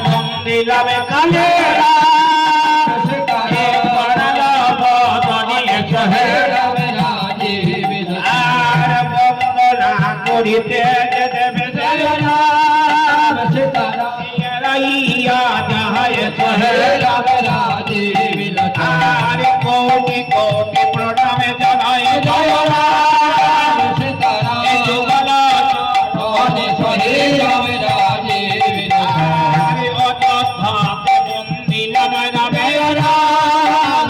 বন্দিলাম কালে আর বন্দনা করিতে দেবে আর কোটি কোটি প্রণামে জানাই জয় রাম যুগল অযোধ্যাতে বন্দিলাম রামে রাম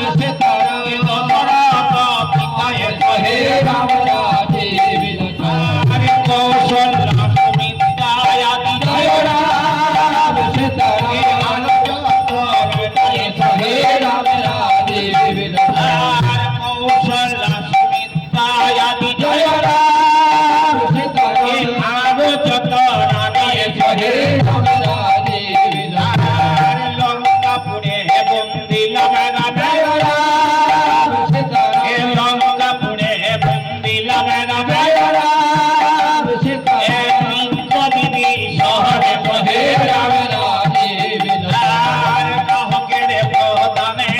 পিতায় সহে রাম আর কৌশল্যা সুমিত্রায় আদি জয় রাম সহে রাম আর কৌশল্যা সুমিত্রায় আদি জয় রাম আরো যত রানী সহে রাম আর লঙ্কাপুরে বন্দিলাম রামে রাম লঙ্কাপুরে বন্দিলাম রামে রাম বিশ্বদেবী শহরে সহে রাম আর গ্রাহকের প্রদানে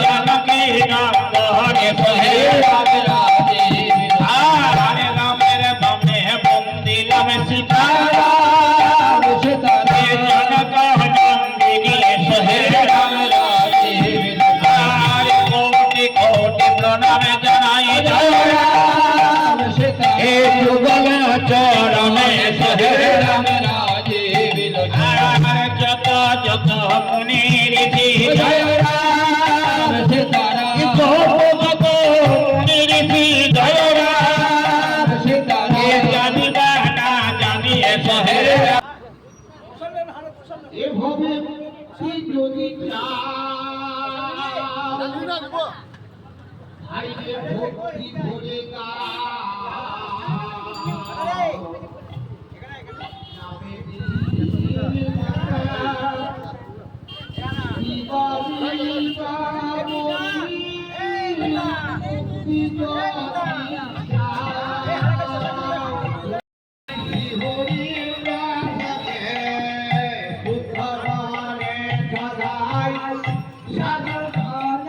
জানকী নন্দনে সহে রাম আর রামের বামে বন্দিলাম সীতারাম জনক নন্দিনী সহে রাম আর কোটি কোটি প্রণামে জানাই জয় রাম যুগল চরণে সহে রাম আর যত যত মুনি ঋষি জয় রাম যত মুনি ঋষি জয় রাম জানিবা না জানিয়ে সহে রাম এভাবে যদি ভক্তি ভরে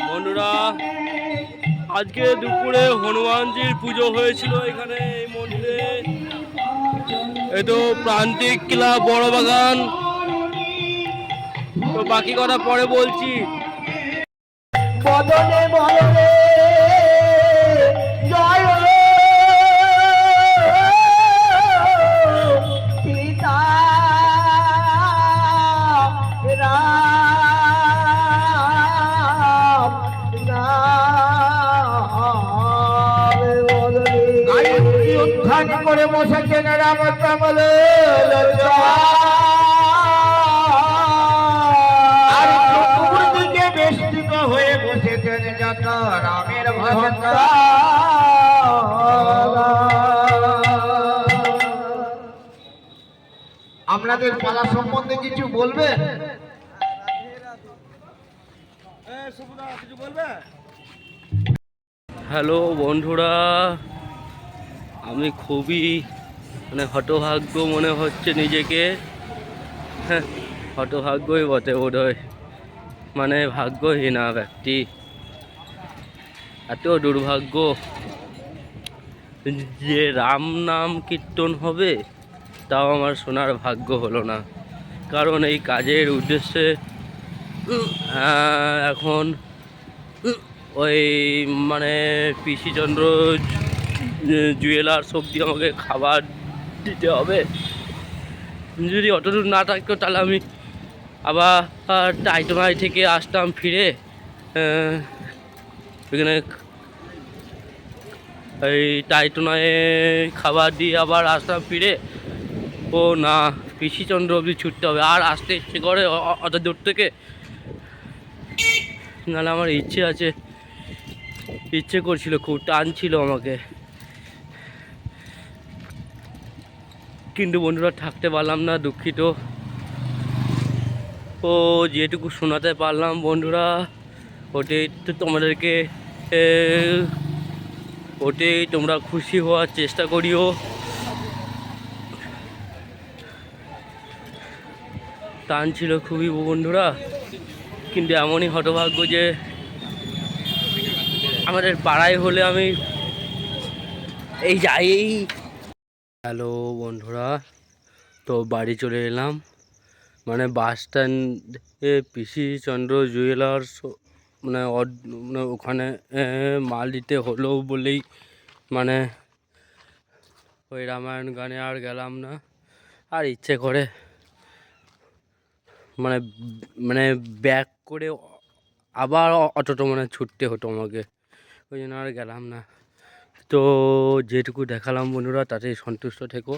বন্ধুরা আজকে দুপুরে হনুমানজির পুজো হয়েছিল এখানে এই মন্দিরে। এই তো প্রান্তিক ক্লাব বড় বাগান। তো বাকি কথা পরে বলছি। বদনে বদনে জয় সীতা রাম উত্থান করে বসেছেন রাম কমল বেষ্টিত হয়ে বসেছেন যত রামের ভক্ত। আপনাদের পালা সম্বন্ধে কিছু বলবেন? হ্যালো বন্ধুরা, আমি খুবই হতভাগ্য মনে হচ্ছে নিজেকে। হ্যাঁ, হতভাগ্যই বটে বোধহয়। ভাগ্যহীনা ব্যক্তি। এত দুর্ভাগ্য যে রাম নাম কীর্তন হবে তাও আমার শোনার ভাগ্য হলো না। কারণ এই কাজের উদ্দেশ্যে এখন ওই পিসিচন্দ্র জুয়েলার্স অবধি আমাকে খাবার দিতে হবে। যদি অতদূর না থাকতো তাহলে আমি আবার টাইটনাই থেকে আসতাম ফিরে, এখানে এই টাইটনায় খাবার দিয়ে আবার আসতাম ফিরে। ও না, পিসিচন্দ্র অবধি ছুটতে হবে, আর আসতে ইচ্ছে করে অত দূর থেকে। নাহলে আমার ইচ্ছে করছিল, খুব টানছিল আমাকে, কিন্তু বন্ধুরা থাকতে পারলাম না, দুঃখিত। ও যেটুকু শোনাতে পারলাম বন্ধুরা, ওটাই তো তোমাদেরকে, ওটাই তোমরা খুশি হওয়ার চেষ্টা করিও। টান ছিল খুবই বন্ধুরা, কিন্তু এমনই হতভাগ্য যে আমাদের পাড়ায় হলে আমি এই যাই। হ্যালো বন্ধুরা, তো বাড়ি চলে এলাম, মানে বাস স্ট্যান্ডে পিসি চন্দ্র জুয়েলার্স, মানে মানে ওখানে মাল দিতে হলো বলেই মানে ওই রামায়ণ গানে আর গেলাম না। আর ইচ্ছে করে মানে মানে ব্যাক করে আবার অটোটা মানে ছুটতে হতো আমাকে, ওই জন্য আর গেলাম না। তো যেটুকু দেখালাম বন্ধুরা তাতেই সন্তুষ্ট থেকো।